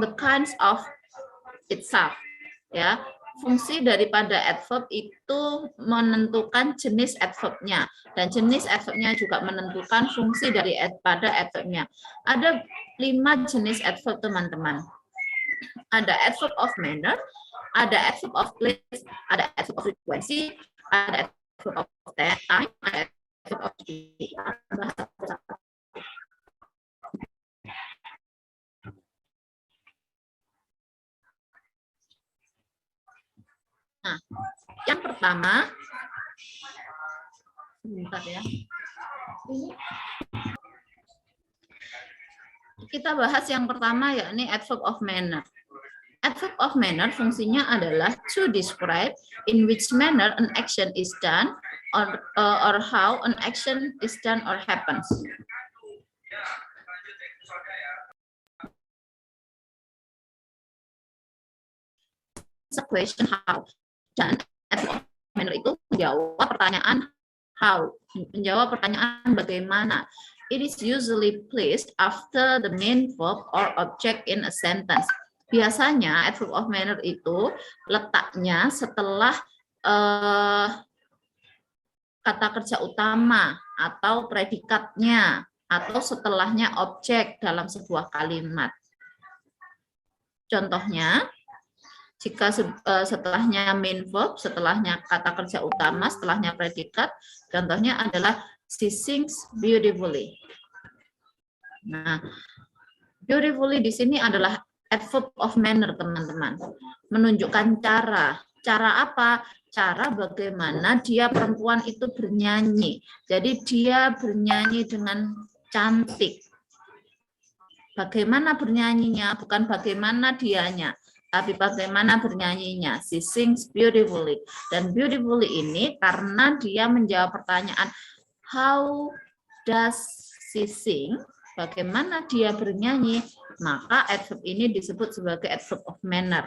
the kinds of itself. Ya, fungsi daripada adverb itu menentukan jenis adverbnya, dan jenis adverbnya juga menentukan fungsi daripada adverbnya. Ada 5 jenis adverb, teman-teman. Ada adverb of manner, ada adverb of place, ada adverb of frequency, ada adverb of time, ada adverb of duty. Nah, yang pertama, sebentar ya. Kita bahas yang pertama, yakni adverb of manner. Adverb of manner fungsinya adalah to describe in which manner an action is done or how an action is done or happens. It's a question how. Dan adverb of manner itu menjawab pertanyaan how, menjawab pertanyaan bagaimana. It is usually placed after the main verb or object in a sentence. Biasanya adverb of manner itu letaknya setelah kata kerja utama atau predikatnya, atau setelahnya objek dalam sebuah kalimat. Contohnya, jika setelahnya main verb, setelahnya kata kerja utama, setelahnya predikat, contohnya adalah she sings beautifully. Nah, beautifully di sini adalah adverb of manner, teman-teman. Menunjukkan cara. Cara apa? Cara bagaimana dia perempuan itu bernyanyi. Jadi dia bernyanyi dengan cantik. Bagaimana bernyanyinya, bukan bagaimana dianya, tapi bagaimana bernyanyinya. She sings beautifully. Dan beautifully ini karena dia menjawab pertanyaan how does she sing, bagaimana dia bernyanyi, maka adverb ini disebut sebagai adverb of manner.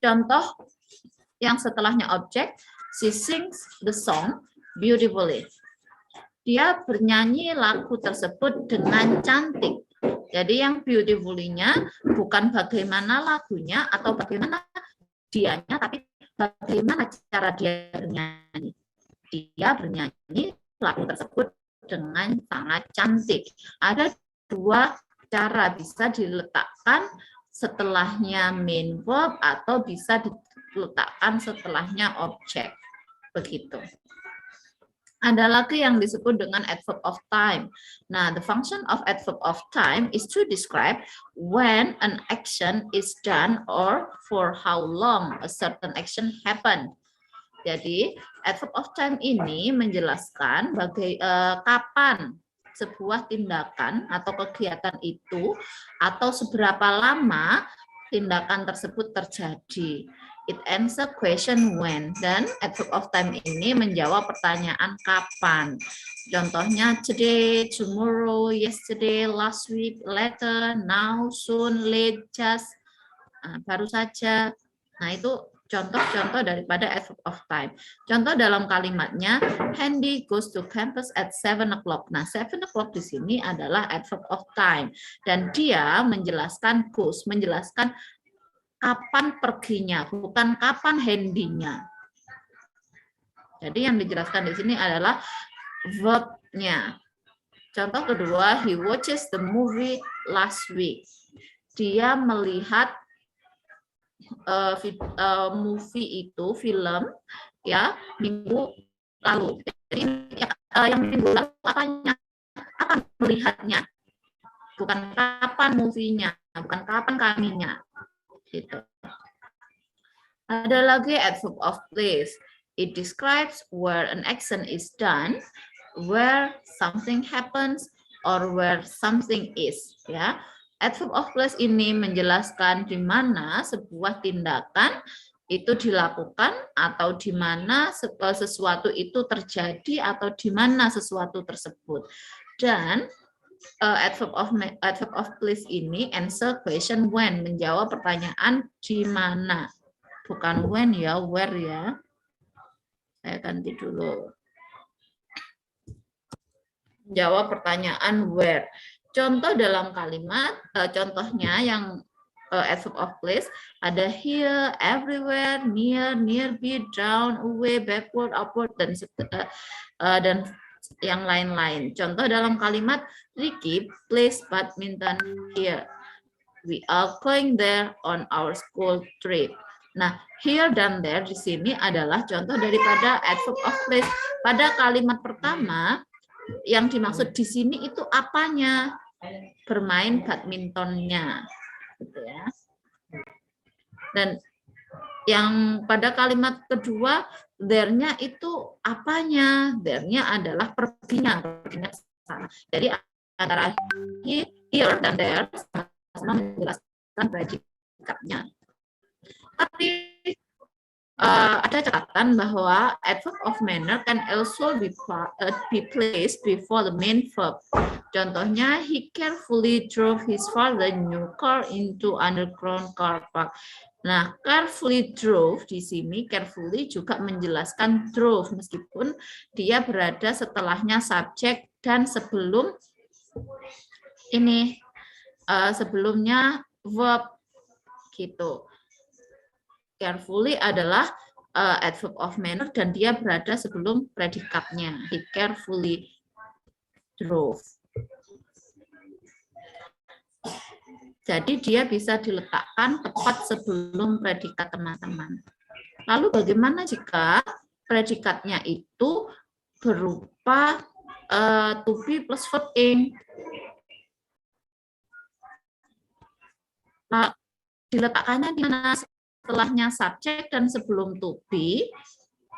Contoh yang setelahnya objek, she sings the song beautifully. Dia bernyanyi lagu tersebut dengan cantik. Jadi yang beautifully-nya bukan bagaimana lagunya atau bagaimana dianya, tapi bagaimana cara dia bernyanyi. Dia bernyanyi lagu tersebut dengan sangat cantik. Ada 2 cara, bisa diletakkan setelahnya main verb atau bisa diletakkan setelahnya objek. Begitu. Ada lagi yang disebut dengan adverb of time. Nah, the function of adverb of time is to describe when an action is done or for how long a certain action happened. Jadi, adverb of time ini menjelaskan kapan sebuah tindakan atau kegiatan itu atau seberapa lama tindakan tersebut terjadi. It answer question when, dan adverb of time ini menjawab pertanyaan kapan. Contohnya today, tomorrow, yesterday, last week, later, now, soon, late, just, baru saja. Nah, itu contoh-contoh daripada adverb of time. Contoh dalam kalimatnya, Handy goes to campus at 7 o'clock. Nah, 7 o'clock di sini adalah adverb of time. Dan dia menjelaskan goes, menjelaskan kapan perginya, bukan kapan handy-nya. Jadi yang dijelaskan di sini adalah verb-nya. Contoh kedua, he watches the movie last week. Dia melihat movie itu, film, ya, minggu lalu. Jadi yang minggu lalu apanya? Akan melihatnya. Bukan kapan movie-nya, bukan kapan kaminya. Gitu. Ada lagi adverb of place. It describes where an action is done, where something happens, or where something is. Ya, adverb of place ini menjelaskan di mana sebuah tindakan itu dilakukan atau di mana sesuatu itu terjadi atau di mana sesuatu tersebut. Dan adverb of place ini answer question when, menjawab pertanyaan di mana, bukan when ya, where ya. Saya ganti dulu. Menjawab pertanyaan where. contoh dalam kalimat, contohnya yang adverb of place ada here, everywhere, near, nearby, down, away, backward, upward, dan yang lain-lain. Contoh dalam kalimat Ricky plays badminton here. We are going there on our school trip. Nah, here dan there di sini adalah contoh daripada adverb of place. Pada kalimat pertama, yang dimaksud di sini itu apanya? Bermain badmintonnya. Gitu ya. Dan yang pada kalimat kedua, there-nya itu apanya? There-nya adalah perginya. Jadi antara here dan there sama menjelaskan predikatnya. Tapi ada catatan bahwa adverb of manner can also be placed before the main verb. Contohnya, he carefully drove his father new car into underground car park. Nah, carefully drove di sini, carefully juga menjelaskan drove meskipun dia berada setelahnya subjek dan sebelum ini sebelumnya verb gitu. Carefully adalah adverb of manner dan dia berada sebelum predikatnya. He carefully drove. Jadi dia bisa diletakkan tepat sebelum predikat, teman-teman. Lalu bagaimana jika predikatnya itu berupa to be plus verb ing? Diletakkannya di mana? Setelahnya subjek dan sebelum to be.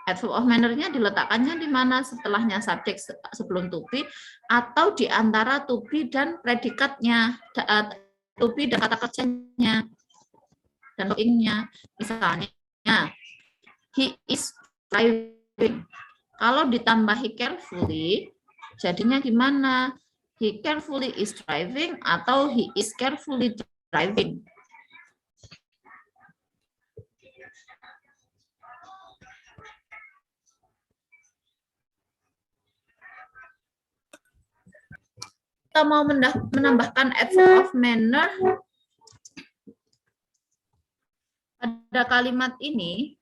Adverb of manner-nya diletakkannya di mana? Setelahnya subjek sebelum to be atau di antara to be dan predikatnya, to be dan kata kerjanya dan ing-nya. Misalnya he is driving. Kalau ditambahi carefully jadinya gimana? He carefully is driving atau he is carefully driving. Kita mau menambahkan adverb of manner pada kalimat ini.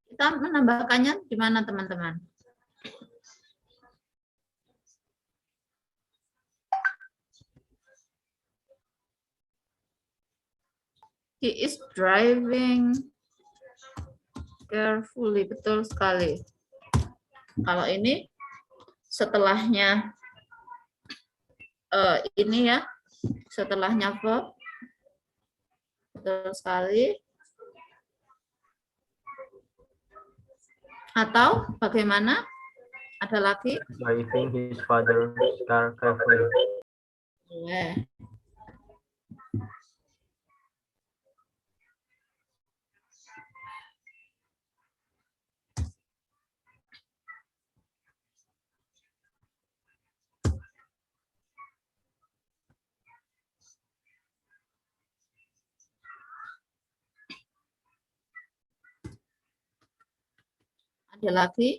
Kita menambahkannya di mana, teman-teman? He is driving carefully, betul sekali. Kalau ini setelahnya ini ya, setelahnya verb, betul sekali. Atau bagaimana? Ada lagi? Driving his father's car carefully. Ada lagi?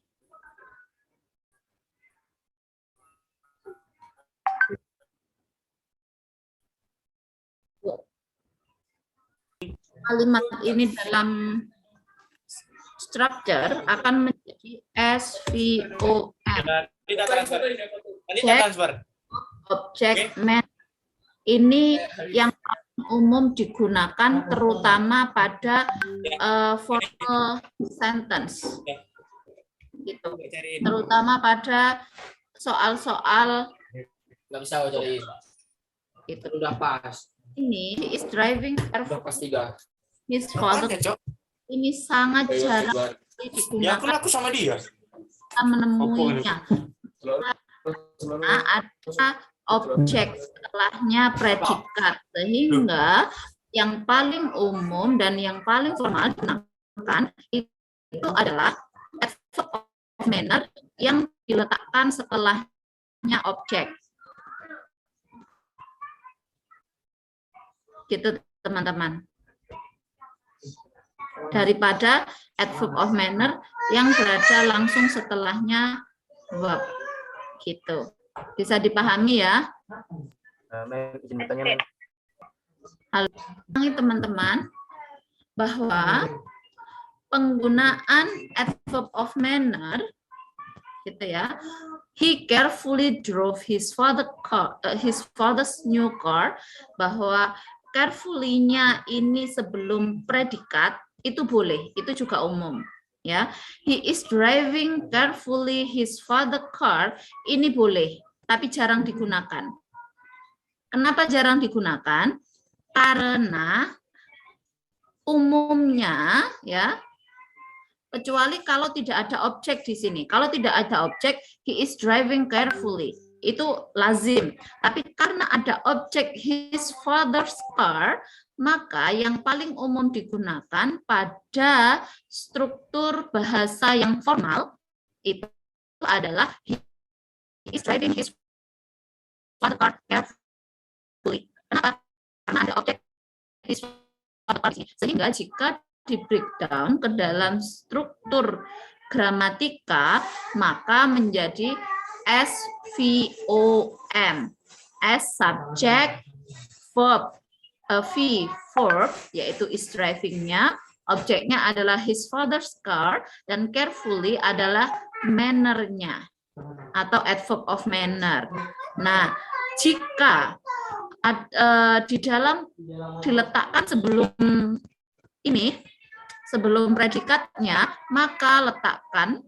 Kalimat ini dalam structure akan menjadi SVOM. Object man. Ini yang umum digunakan terutama pada formal sentence. Gitu. Terutama pada soal-soal nggak bisa cari itu udah pas. Ini is driving Udah pas 3. his father. Ini sangat jarang digunakan. Ya aku sama dia. Kita menemuinya. Nah, ada objek setelahnya predikat, sehingga yang paling umum dan yang paling formal digunakan itu adalah adverb of manner yang diletakkan setelahnya objek. Gitu, teman-teman. Daripada adverb of manner yang berada langsung setelahnya verb. Gitu. Bisa dipahami ya? Ma'am, izin bertanya, Ma'am. Halo, teman-teman, bahwa penggunaan adverb of manner, gitu ya. He carefully drove his father's new car, bahwa carefully-nya ini sebelum predikat itu boleh, itu juga umum. Ya, he is driving carefully his father's car, ini boleh, tapi jarang digunakan. Kenapa jarang digunakan? Karena umumnya ya, kecuali kalau tidak ada objek di sini. Kalau tidak ada objek, he is driving carefully. Itu lazim. Tapi karena ada objek his father's car, maka yang paling umum digunakan pada struktur bahasa yang formal itu adalah he is driving his father's car carefully. Kenapa? Karena ada objek his father's car. Sehingga jika di breakdown ke dalam struktur gramatika, maka menjadi SVOM. S subject, verb, V verb, yaitu is driving-nya, objeknya adalah his father's car, dan carefully adalah manner-nya atau adverb of manner. Nah, jika di dalam diletakkan sebelum ini, sebelum predikatnya, maka letakkan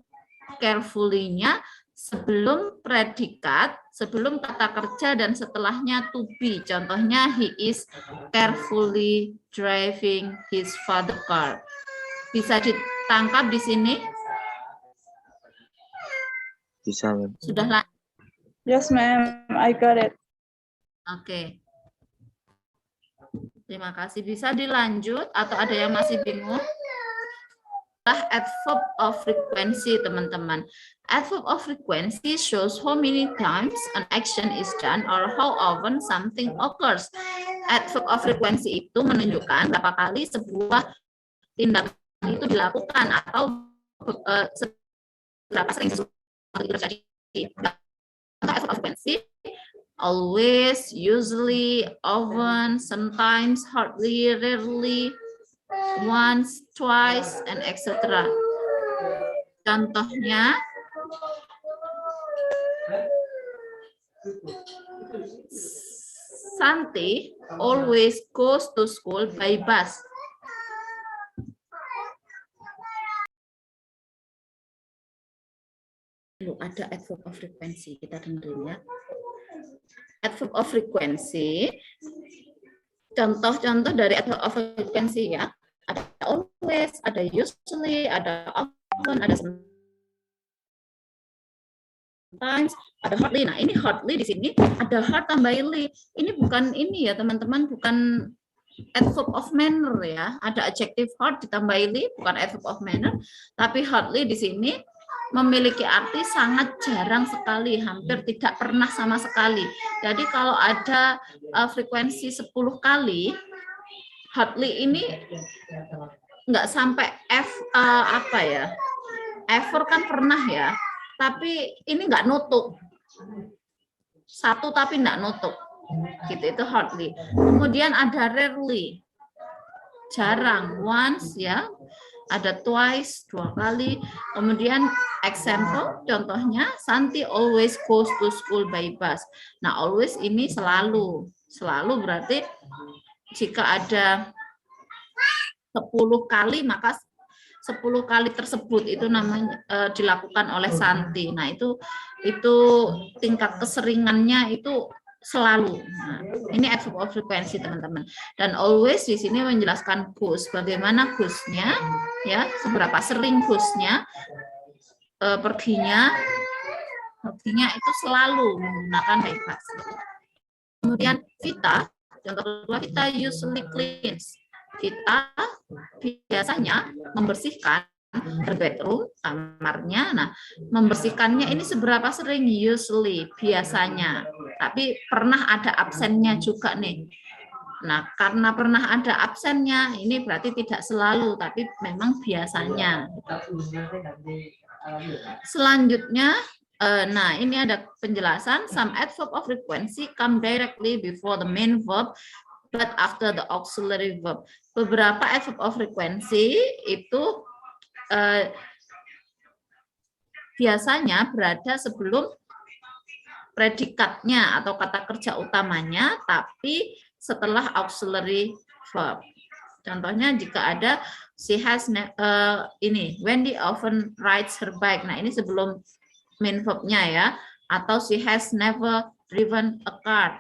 carefully-nya sebelum predikat, sebelum kata kerja, dan setelahnya to be. Contohnya, he is carefully driving his father's car. Bisa ditangkap di sini? Bisa, Ma'am. Sudah lah. Yes, ma'am. I got it. Oke. Terima kasih. Bisa dilanjut atau ada yang masih bingung? Adverb of frequency, teman-teman. Adverb of frequency shows how many times an action is done or how often something occurs. Adverb of frequency itu menunjukkan berapa kali sebuah tindakan itu dilakukan atau seberapa sering sesuatu itu terjadi. Adverb of frequency: always, usually, often, sometimes, hardly, rarely, once, twice, and etc. Contohnya, Santi always goes to school by bus. Ada adverb of frequency, kita dengerin ya. Adverb of frequency, contoh-contoh dari adverb of frequency ya, ada always, ada usually, ada often, ada sometimes, ada hardly. Nah, ini hardly di sini ada hard tambah ly. Ini bukan ini ya, teman-teman, bukan adverb of manner ya. Ada adjective hard ditambah ly, bukan adverb of manner, tapi hardly di sini memiliki arti sangat jarang sekali, hampir tidak pernah sama sekali. Jadi kalau ada frekuensi 10 kali, hardly ini nggak sampai apa ya, ever kan pernah ya, tapi ini nggak nutup. Satu tapi nggak nutup. Gitu, itu hardly. Kemudian ada rarely, jarang, once ya, ada twice, 2 kali. Kemudian example, contohnya Santi always goes to school by bus. Nah, always ini selalu. Selalu berarti jika ada 10 kali, maka 10 kali tersebut itu namanya dilakukan oleh Santi. Nah, itu tingkat keseringannya itu selalu. Nah, ini adverb of frequency, teman-teman. Dan always di sini menjelaskan goes, bagaimana goes-nya ya, seberapa sering goes-nya, perginya itu selalu menggunakan by bus. Kemudian Vita, contoh kedua, Vita usually cleans. Vita biasanya membersihkan her bedroom, kamarnya. Nah, membersihkannya ini seberapa sering? Usually, biasanya. Tapi pernah ada absennya juga nih. Nah, karena pernah ada absennya, ini berarti tidak selalu, tapi memang biasanya. Selanjutnya, Nah, ini ada penjelasan. Some adverb of frequency come directly before the main verb, but after the auxiliary verb. Beberapa adverb of frequency itu biasanya berada sebelum predikatnya atau kata kerja utamanya, tapi setelah auxiliary verb. Contohnya jika ada she has ini Wendy often rides her bike. Nah, ini sebelum main verbnya ya. Atau she has never driven a car.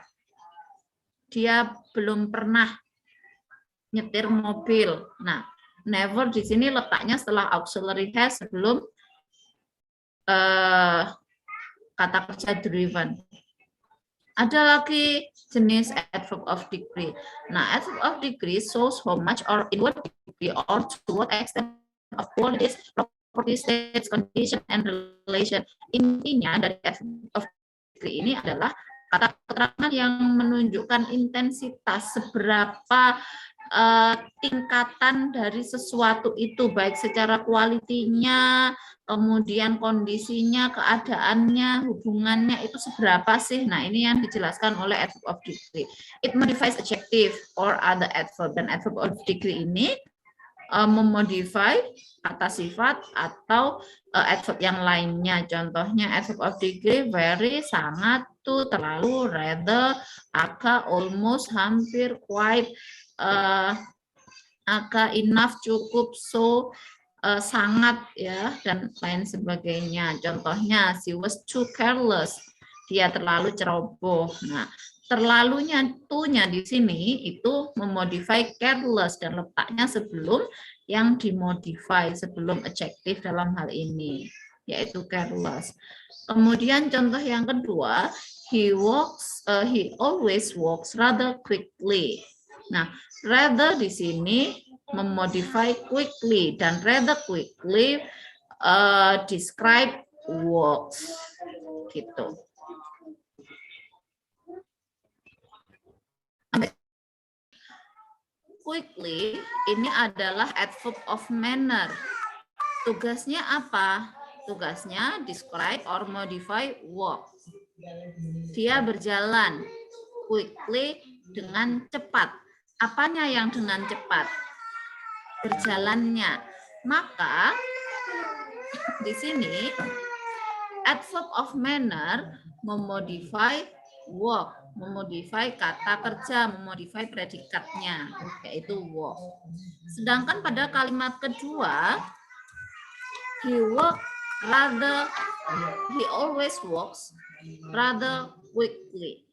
Dia belum pernah nyetir mobil. Nah, never di sini letaknya setelah auxiliary has sebelum kata kerja driven. Ada lagi jenis adverb of degree. Nah, adverb of degree shows how much or in what degree or to what extent of qualities, property, states, condition, and relation. Intinya dari adverb of degree ini adalah kata keterangan yang menunjukkan intensitas seberapa tingkatan dari sesuatu itu, baik secara kualitinya, kemudian kondisinya, keadaannya, hubungannya itu seberapa sih. Nah, ini yang dijelaskan oleh adverb of degree. It modifies adjective or other adverb. Dan adverb of degree ini memodify kata sifat atau adverb yang lainnya. Contohnya adverb of degree very, sangat, to, terlalu, rather, agak, almost, hampir, quite, agak, enough, cukup, so, sangat, ya, dan lain sebagainya. Contohnya she was too careless, dia terlalu ceroboh. Nah, terlalunya to-nya di sini itu memodify careless dan letaknya sebelum yang dimodify, sebelum adjective dalam hal ini, yaitu careless. Kemudian contoh yang kedua, he always walks rather quickly. Nah, rather di sini memodify quickly dan rather quickly describe walks gitu. Quickly ini adalah adverb of manner. Tugasnya apa? Tugasnya describe or modify walk. Dia berjalan quickly dengan cepat. Apanya yang dengan cepat? Berjalannya. Maka di sini adverb of manner memodify walk, memodify kata kerja, memodify predikatnya, yaitu walk. Sedangkan pada kalimat kedua, he always walks rather quickly.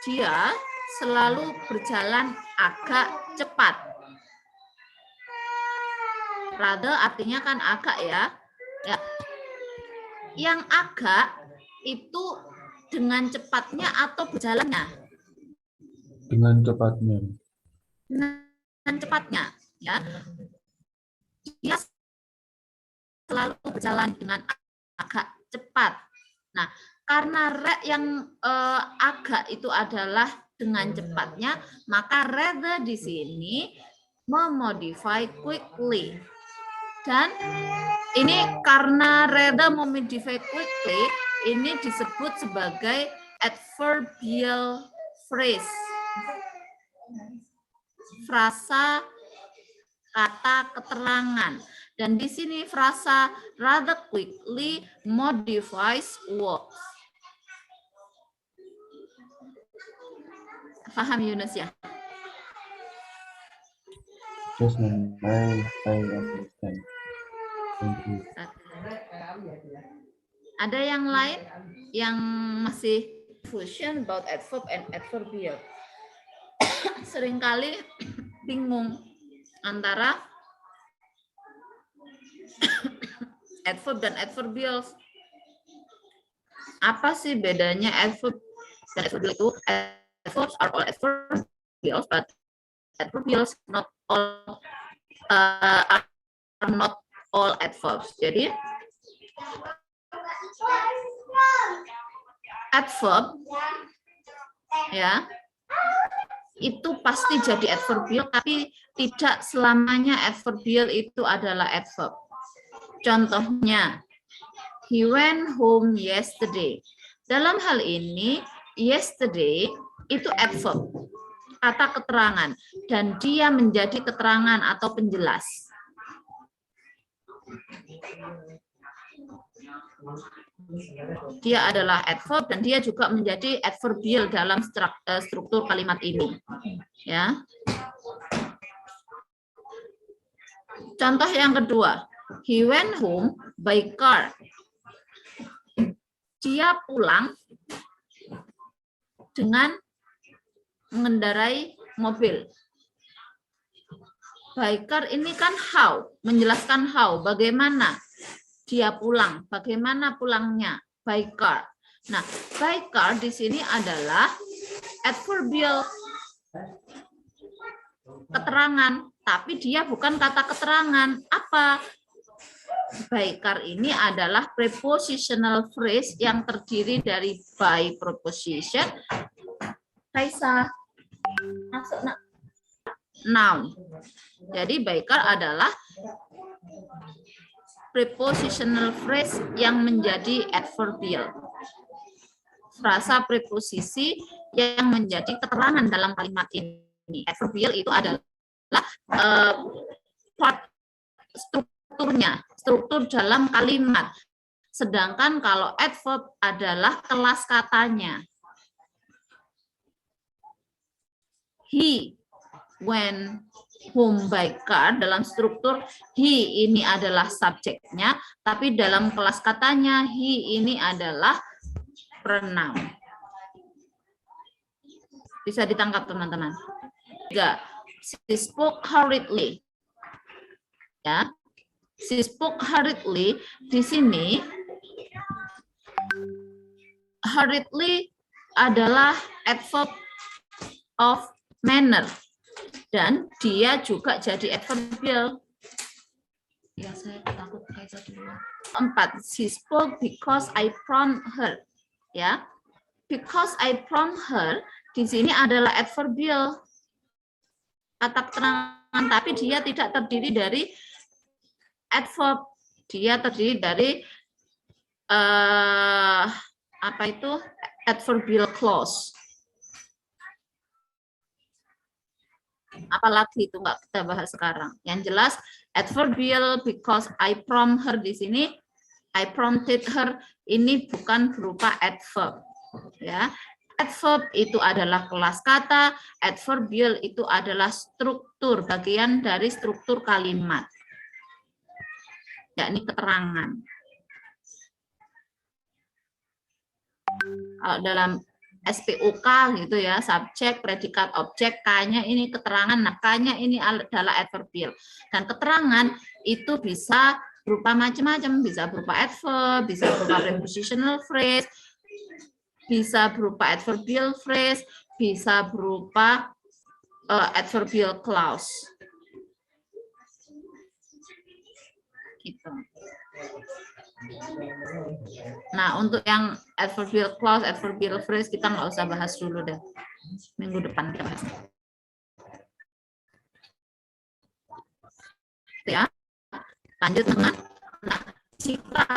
Dia selalu berjalan agak cepat. Rather artinya kan agak ya. Yang agak itu dengan cepatnya atau berjalannya? Dengan cepatnya. Dengan cepatnya, ya. Dia selalu berjalan dengan agak cepat. Nah, karena yang agak itu adalah dengan cepatnya, maka rather di sini memodify quickly. Dan ini karena rather memodify quickly, ini disebut sebagai adverbial phrase. Frasa kata keterangan. Dan di sini frasa rather quickly modifies words. Paham Yunus ya? Yes, ma'am. I understand. Thank you. Ada yang lain yang masih confusion about adverb and adverbial? Seringkali bingung antara adverb dan adverbial. Apa sih bedanya adverb dan adverbial itu? Adverbs are all adverbials, but adverbials not all are not all adverbs. Jadi adverb ya itu pasti jadi adverbial, tapi tidak selamanya adverbial itu adalah adverb. Contohnya, He went home yesterday. Dalam hal ini, yesterday itu adverb, kata keterangan, dan dia menjadi keterangan atau penjelas. Dia adalah adverb dan dia juga menjadi adverbial dalam struktur kalimat ini. Ya. Contoh yang kedua, he went home by car. Dia pulang dengan mengendarai mobil. By car ini kan how, menjelaskan how, bagaimana dia pulang, bagaimana pulangnya, by car. Nah, by car di sini adalah adverbial keterangan, tapi dia bukan kata keterangan. Apa? By car ini adalah prepositional phrase yang terdiri dari by preposition, Kaisa, masuk nak, noun. Jadi by car adalah prepositional phrase yang menjadi adverbial. Frasa preposisi yang menjadi keterangan dalam kalimat ini. Adverbial itu adalah part struktur dalam kalimat. Sedangkan kalau adverb adalah kelas katanya. He went home by car, dalam struktur he ini adalah subjeknya, tapi dalam kelas katanya he ini adalah pronoun. Bisa ditangkap teman-teman. 3. She spoke hurriedly. Ya. She spoke hurriedly di sini. Hurriedly adalah adverb of manner dan dia juga jadi adverbial. Ya, saya takut Kaisa dulu. 4. She spoke because I prompted her. Ya. Because I prompted her di sini adalah adverbial. Kata keterangan, tapi dia tidak terdiri dari adverb, dia terdiri dari apa itu adverbial clause. Apalagi itu nggak kita bahas sekarang. Yang jelas adverbial because I prompt her di sini, I prompted her ini bukan berupa adverb. Ya, adverb itu adalah kelas kata, adverbial itu adalah struktur, bagian dari struktur kalimat. Yakni keterangan. Kalau dalam SPOK gitu ya, subjek, predikat, objek, K-nya ini keterangan, nah K-nya ini adalah adverbial. Dan keterangan itu bisa berupa macam-macam, bisa berupa adverb, bisa berupa prepositional phrase, bisa berupa adverbial phrase, bisa berupa adverbial clause. Gitu. Nah, untuk yang adverbial clause, adverbial phrase kita nggak usah bahas dulu deh. Minggu depan kita bahas. Ya, lanjut dengan, nah, jika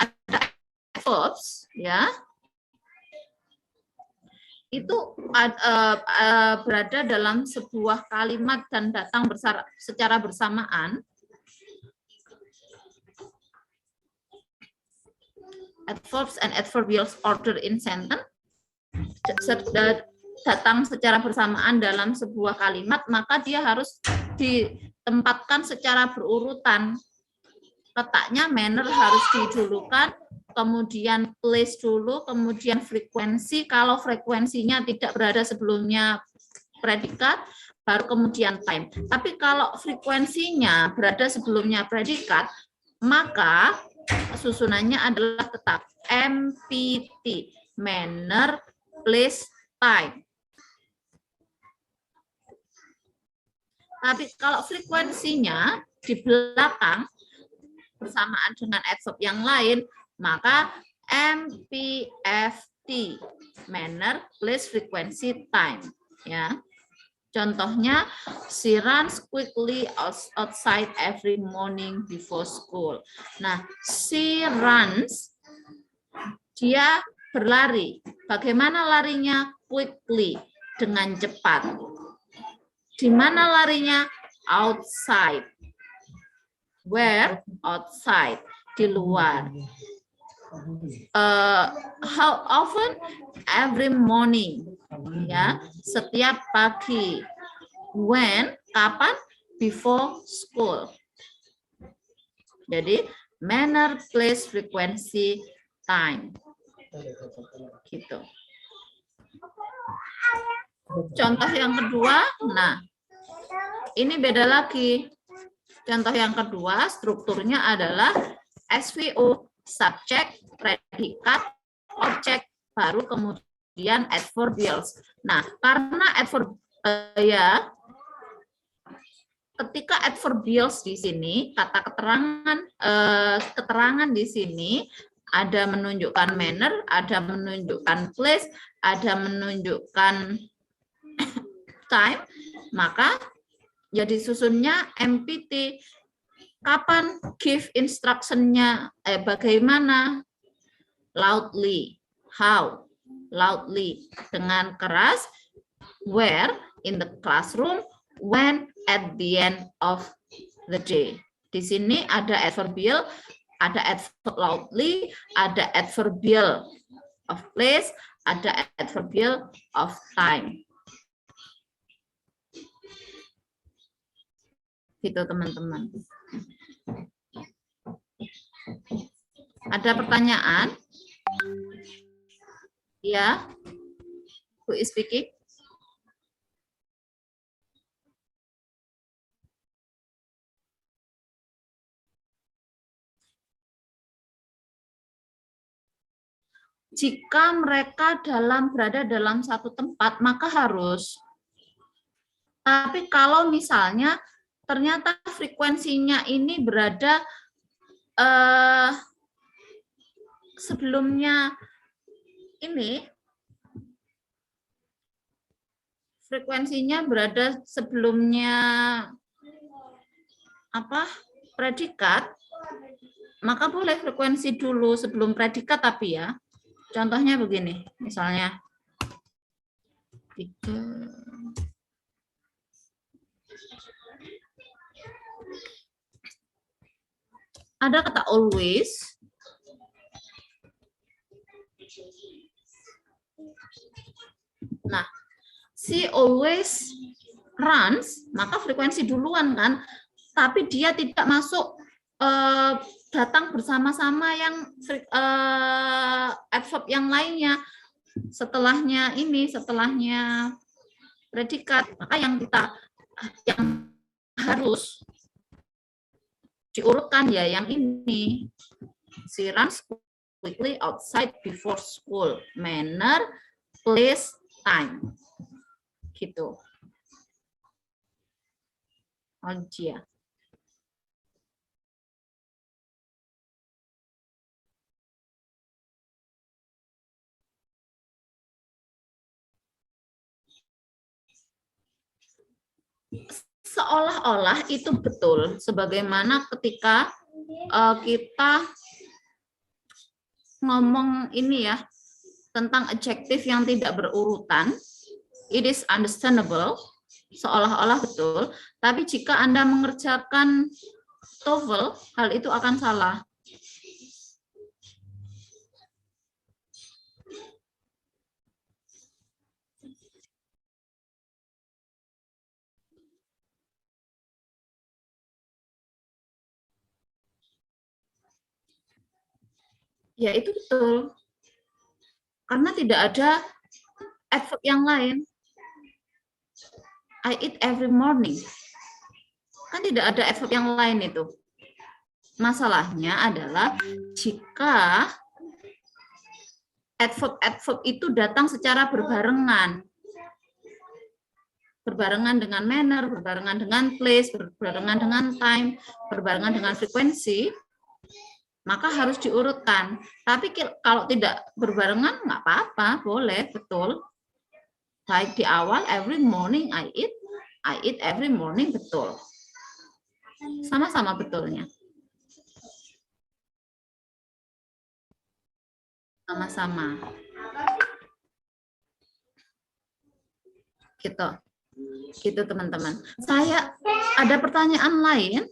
ada verbs, ya, itu berada dalam sebuah kalimat dan datang secara bersamaan. Adverbs and adverbial order in sentence datang secara bersamaan dalam sebuah kalimat, maka dia harus ditempatkan secara berurutan. Letaknya manner harus didulukan, kemudian place dulu, kemudian frekuensi. Kalau frekuensinya tidak berada sebelumnya predikat, baru kemudian time. Tapi kalau frekuensinya berada sebelumnya predikat, maka susunannya adalah tetap MPT, manner, place, time. Tapi kalau frekuensinya di belakang bersamaan dengan adverb yang lain, maka MPFT, manner, place, frequency, time. Ya. Contohnya, she runs quickly outside every morning before school. Nah, she runs, dia berlari. Bagaimana larinya? Quickly, dengan cepat. Di mana larinya? Outside. Where? Outside, di luar. How often? Every morning. Ya, setiap pagi. When? Kapan? Before school. Jadi manner, place, frequency, time. Gitu. Contoh yang kedua, nah ini beda lagi. Contoh yang kedua, strukturnya adalah SVO, subject, predikat, objek, baru kemudian adverbials. Nah, karena ketika adverbials di sini, kata keterangan di sini ada menunjukkan manner, ada menunjukkan place, ada menunjukkan time, maka jadi susunnya MPT. Kapan give instruction-nya, bagaimana? Loudly. How? Loudly. Dengan keras. Where? In the classroom. When? At the end of the day. Di sini ada adverbial, ada adverb loudly, ada adverbial of place, ada adverbial of time. Gitu teman-teman. Ada pertanyaan? Ya, who is speaking? Jika mereka berada dalam satu tempat, maka harus. Tapi kalau misalnya ternyata frekuensinya ini berada sebelumnya ini, frekuensinya berada sebelumnya predikat, maka boleh frekuensi dulu sebelum predikat. Tapi ya, contohnya begini, misalnya ada kata always. Nah, she always runs, maka frekuensi duluan kan, tapi dia tidak masuk datang bersama-sama yang adverb yang lainnya. Setelahnya predikat, maka yang harus diurutkan ya yang ini. She runs quickly outside before school. Manner, place, time. Gitu. Dia. Seolah-olah itu betul, sebagaimana ketika kita ngomong ini ya tentang adjektif yang tidak berurutan, it is understandable, seolah-olah betul, tapi jika Anda mengerjakan TOEFL, hal itu akan salah. Ya, itu betul. Karena tidak ada adverb yang lain. I eat every morning. Kan tidak ada adverb yang lain itu. Masalahnya adalah jika adverb itu datang secara berbarengan. Berbarengan dengan manner, berbarengan dengan place, berbarengan dengan time, berbarengan dengan frekuensi, maka harus diurutkan. Tapi kalau tidak berbarengan, nggak apa-apa, boleh, betul. Baik di awal, every morning I eat, I eat every morning, betul. Sama-sama betulnya. Sama-sama. Gitu. Gitu teman-teman. Saya ada pertanyaan lain.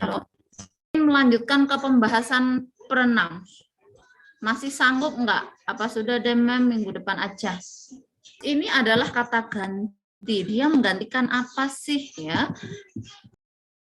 Kalau melanjutkan ke pembahasan pronoun, masih sanggup enggak? Apa sudah demam minggu depan aja? Ini adalah kata ganti. Dia menggantikan apa sih ya?